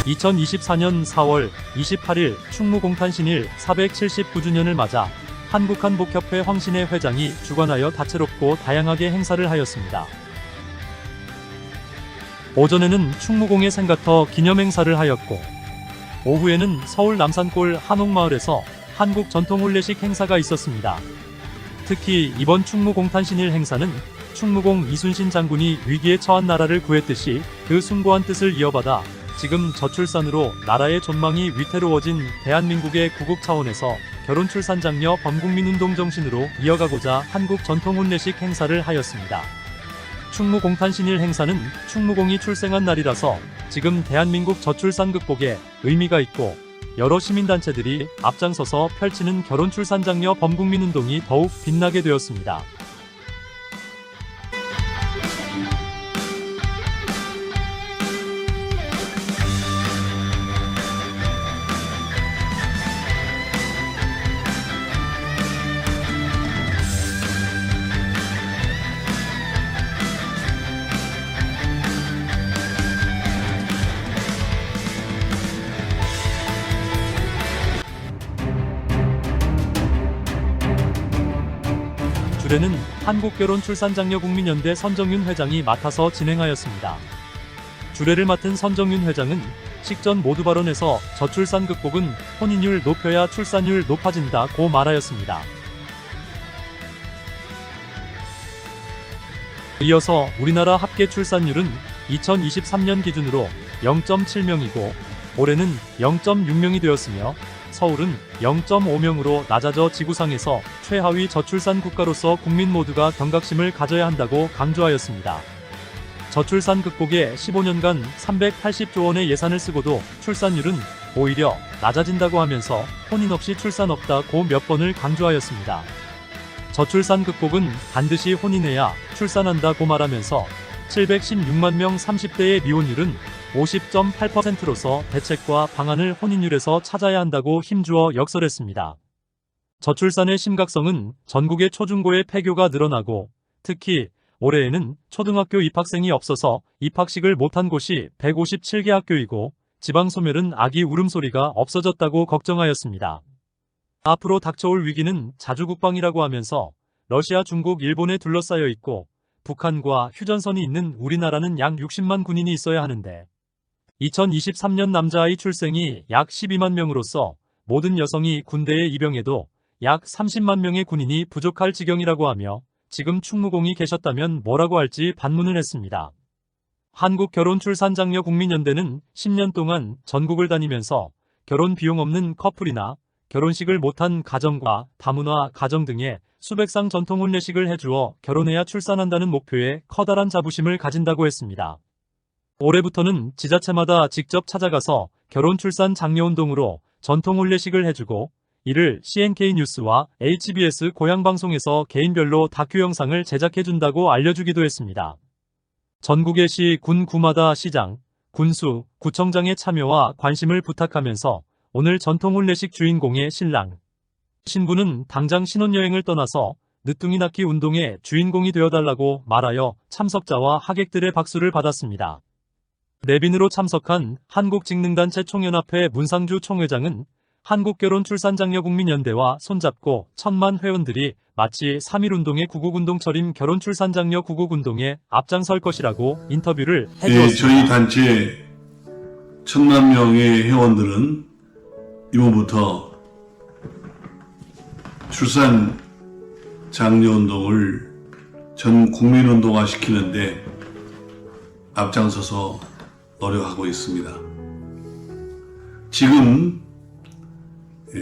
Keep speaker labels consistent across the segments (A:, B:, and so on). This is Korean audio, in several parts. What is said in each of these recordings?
A: 2024년 4월 28일 충무공탄신일 479주년을 맞아 한국한복협회 황신혜 회장이 주관하여 다채롭고 다양하게 행사를 하였습니다. 오전에는 충무공의 생가터 기념행사를 하였고, 오후에는 서울 남산골 한옥마을에서 한국 전통혼례식 행사가 있었습니다. 특히 이번 충무공탄신일 행사는 충무공 이순신 장군이 위기에 처한 나라를 구했듯이 그 숭고한 뜻을 이어받아 지금 저출산으로 나라의 존망이 위태로워진 대한민국의 구국 차원에서 결혼 출산 장려 범국민 운동 정신으로 이어가고자 한국 전통혼례식 행사를 하였습니다. 충무공탄신일 행사는 충무공이 출생한 날이라서 지금 대한민국 저출산 극복에 의미가 있고, 여러 시민단체들이 앞장서서 펼치는 결혼 출산 장려 범국민 운동이 더욱 빛나게 되었습니다. 주례는 한국결혼출산장려국민연대 선정윤 회장이 맡아서 진행하였습니다. 주례를 맡은 선정윤 회장은 식전 모두 발언에서 저출산 극복은 혼인율 높여야 출산율 높아진다고 말하였습니다. 이어서 우리나라 합계 출산율은 2023년 기준으로 0.7명이고 올해는 0.6명이 되었으며 서울은 0.5명으로 낮아져 지구상에서 최하위 저출산 국가로서 국민 모두가 경각심을 가져야 한다고 강조하였습니다. 저출산 극복에 15년간 380조 원의 예산을 쓰고도 출산율은 오히려 낮아진다고 하면서 혼인 없이 출산 없다고 몇 번을 강조하였습니다. 저출산 극복은 반드시 혼인해야 출산한다고 말하면서 716만 명 30대의 미혼율은 50.8%로서 대책과 방안을 혼인율에서 찾아야 한다고 힘주어 역설했습니다. 저출산의 심각성은 전국의 초중고의 폐교가 늘어나고, 특히 올해에는 초등학교 입학생이 없어서 입학식을 못한 곳이 157개 학교이고 지방 소멸은 아기 울음소리가 없어졌다고 걱정하였습니다. 앞으로 닥쳐올 위기는 자주국방이라고 하면서 러시아, 중국, 일본에 둘러싸여 있고 북한과 휴전선이 있는 우리나라는 약 60만 군인이 있어야 하는데 2023년 남자아이 출생이 약 12만 명으로서 모든 여성이 군대에 입영해도 약 30만 명의 군인이 부족할 지경이라고 하며 지금 충무공이 계셨다면 뭐라고 할지 반문을 했습니다. 한국결혼출산장려국민연대는 10년 동안 전국을 다니면서 결혼 비용 없는 커플이나 결혼식을 못한 가정과 다문화 가정 등에 수백 상 전통혼례식을 해주어 결혼해야 출산한다는 목표에 커다란 자부심을 가진다고 했습니다. 올해부터는 지자체마다 직접 찾아가서 결혼 출산 장려운동으로 전통혼례식을 해주고 이를 CNK 뉴스와 HBS 고향방송에서 개인별로 다큐 영상을 제작해준다고 알려주기도 했습니다. 전국의 시, 군, 구마다 시장, 군수, 구청장의 참여와 관심을 부탁하면서 오늘 전통혼례식 주인공의 신랑, 신부는 당장 신혼여행을 떠나서 늦둥이 낳기 운동의 주인공이 되어달라고 말하여 참석자와 하객들의 박수를 받았습니다. 내빈으로 참석한 한국직능단체 총연합회 문상주 총회장은 한국결혼출산장려국민연대와 손잡고 1000만 회원들이 마치 3.1운동의 구국운동처럼 결혼출산장려 구국운동에 앞장설 것이라고 인터뷰를 해주었습니다.
B: 네, 저희 단체 1000만 명의 회원들은 이번부터 출산 장려운동을 전 국민운동화 시키는데 앞장서서 노력하고 있습니다. 지금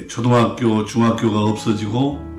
B: 초등학교, 중학교가 없어지고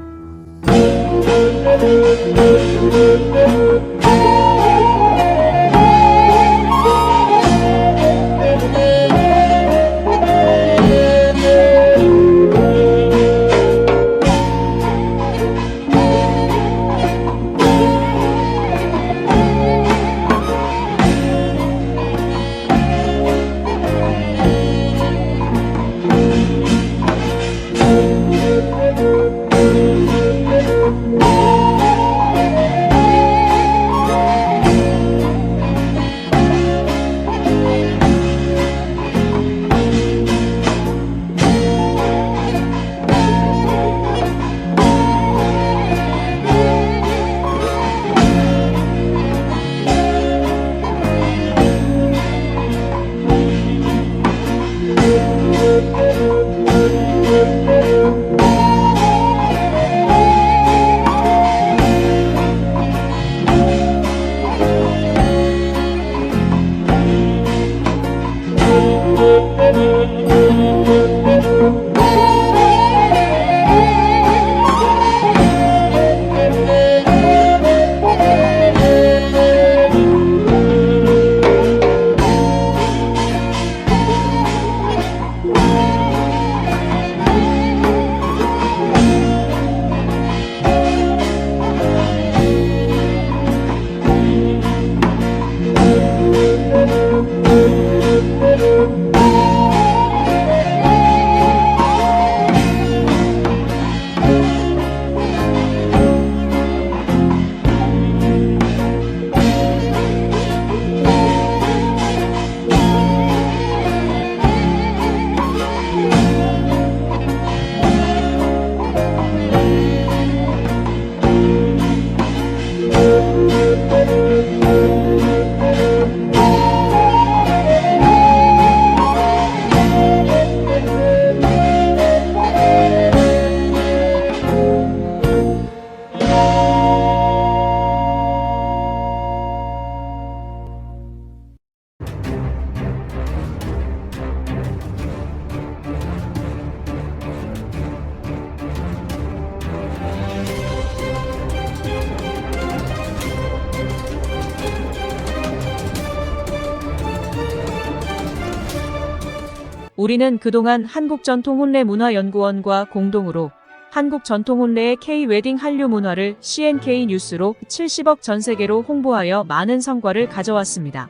C: 우리는 그동안 한국전통혼례문화연구원과 공동으로 한국전통혼례의 K-웨딩 한류 문화를 CNK 뉴스로 70억 전 세계로 홍보하여 많은 성과를 가져왔습니다.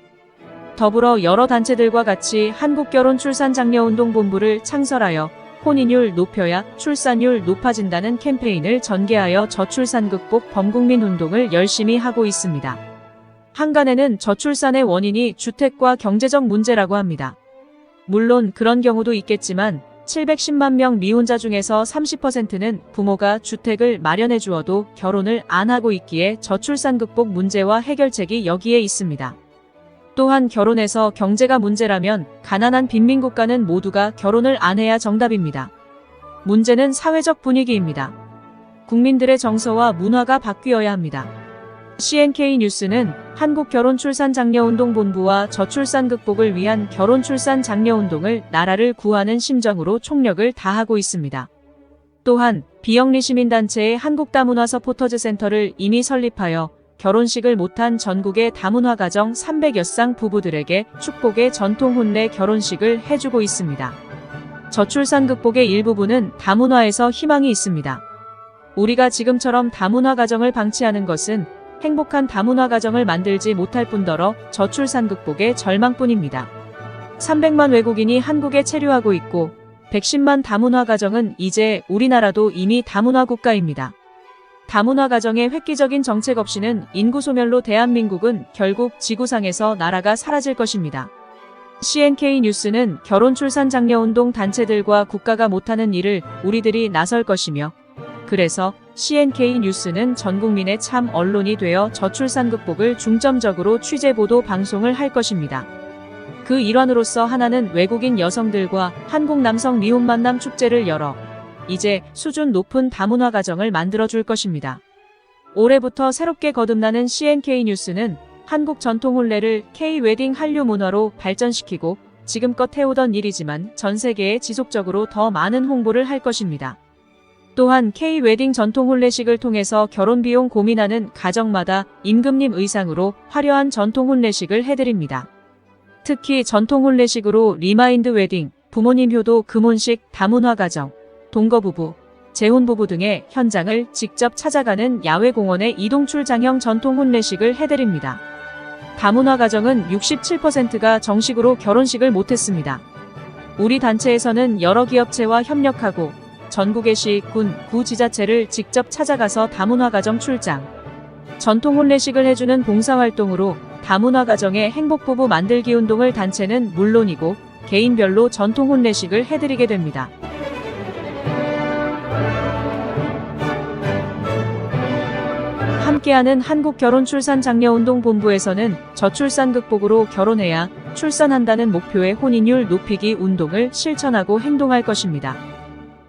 C: 더불어 여러 단체들과 같이 한국결혼출산장려운동본부를 창설하여 혼인율 높여야 출산율 높아진다는 캠페인을 전개하여 저출산 극복 범국민 운동을 열심히 하고 있습니다. 한간에는 저출산의 원인이 주택과 경제적 문제라고 합니다. 물론 그런 경우도 있겠지만 710만 명 미혼자 중에서 30%는 부모가 주택을 마련해 주어도 결혼을 안 하고 있기에 저출산 극복 문제와 해결책이 여기에 있습니다. 또한 결혼해서 경제가 문제라면 가난한 빈민국가는 모두가 결혼을 안 해야 정답입니다. 문제는 사회적 분위기입니다. 국민들의 정서와 문화가 바뀌어야 합니다. CNK 뉴스는 한국결혼출산장려운동본부와 저출산 극복을 위한 결혼출산장려운동을 나라를 구하는 심정으로 총력을 다하고 있습니다. 또한 비영리 시민단체의 한국다문화 서포터즈 센터를 이미 설립하여 결혼식을 못한 전국의 다문화 가정 300여 쌍 부부들에게 축복의 전통 혼례 결혼식을 해주고 있습니다. 저출산 극복의 일부분은 다문화에서 희망이 있습니다. 우리가 지금처럼 다문화 가정을 방치하는 것은 행복한 다문화 가정을 만들지 못할 뿐더러 저출산 극복의 절망뿐입니다. 300만 외국인이 한국에 체류하고 있고 110만 다문화 가정은 이제 우리나라도 이미 다문화 국가입니다. 다문화 가정의 획기적인 정책 없이는 인구 소멸로 대한민국은 결국 지구상에서 나라가 사라질 것입니다. CNK 뉴스는 결혼출산장려운동 단체들과 국가가 못하는 일을 우리들이 나설 것이며 그래서 CNK 뉴스는 전국민의 참 언론이 되어 저출산 극복을 중점적으로 취재 보도 방송을 할 것입니다. 그 일환으로서 하나는 외국인 여성들과 한국 남성 미혼 만남 축제를 열어 이제 수준 높은 다문화 가정을 만들어줄 것입니다. 올해부터 새롭게 거듭나는 CNK 뉴스는 한국 전통 혼례를 K-웨딩 한류 문화로 발전시키고 지금껏 해오던 일이지만 전 세계에 지속적으로 더 많은 홍보를 할 것입니다. 또한 K-웨딩 전통 혼례식을 통해서 결혼 비용 고민하는 가정마다 임금님 의상으로 화려한 전통 혼례식을 해드립니다. 특히 전통 혼례식으로 리마인드 웨딩, 부모님 효도 금혼식, 다문화 가정, 동거부부, 재혼부부 등의 현장을 직접 찾아가는 야외공원의 이동출장형 전통 혼례식을 해드립니다. 다문화 가정은 67%가 정식으로 결혼식을 못했습니다. 우리 단체에서는 여러 기업체와 협력하고 전국의 시, 군, 구 지자체를 직접 찾아가서 다문화 가정 출장, 전통 혼례식을 해주는 봉사활동으로 다문화 가정의 행복부부 만들기 운동을 단체는 물론이고 개인별로 전통 혼례식을 해드리게 됩니다. 함께하는 한국결혼출산장려운동본부에서는 저출산 극복으로 결혼해야 출산한다는 목표의 혼인율 높이기 운동을 실천하고 행동할 것입니다.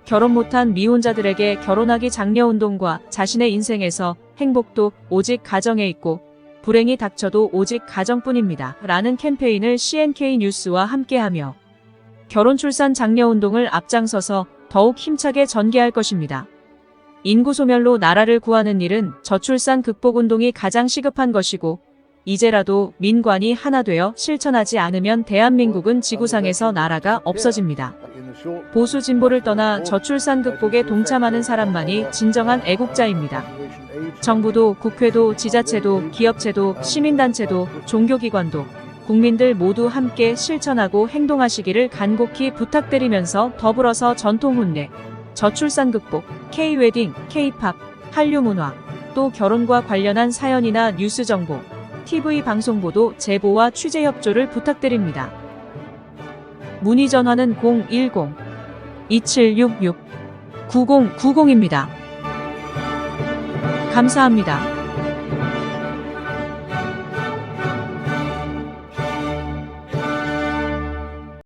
C: 결혼 못한 미혼자들에게 결혼하기 장려운동과 자신의 인생에서 행복도 오직 가정에 있고 불행이 닥쳐도 오직 가정뿐입니다. 라는 캠페인을 CNK 뉴스와 함께하며 결혼출산 장려운동을 앞장서서 더욱 힘차게 전개할 것입니다. 인구 소멸로 나라를 구하는 일은 저출산 극복 운동이 가장 시급한 것이고 이제라도 민관이 하나 되어 실천하지 않으면 대한민국은 지구상에서 나라가 없어집니다. 보수 진보를 떠나 저출산 극복에 동참하는 사람만이 진정한 애국자입니다. 정부도 국회도 지자체도 기업체도 시민단체도 종교기관도 국민들 모두 함께 실천하고 행동하시기를 간곡히 부탁드리면서 더불어서 전통 혼례, 저출산 극복, K-웨딩, K-팝, 한류 문화, 또 결혼과 관련한 사연이나 뉴스 정보, TV 방송 보도 제보와 취재 협조를 부탁드립니다. 문의 전화는 010-2766-9090입니다. 감사합니다.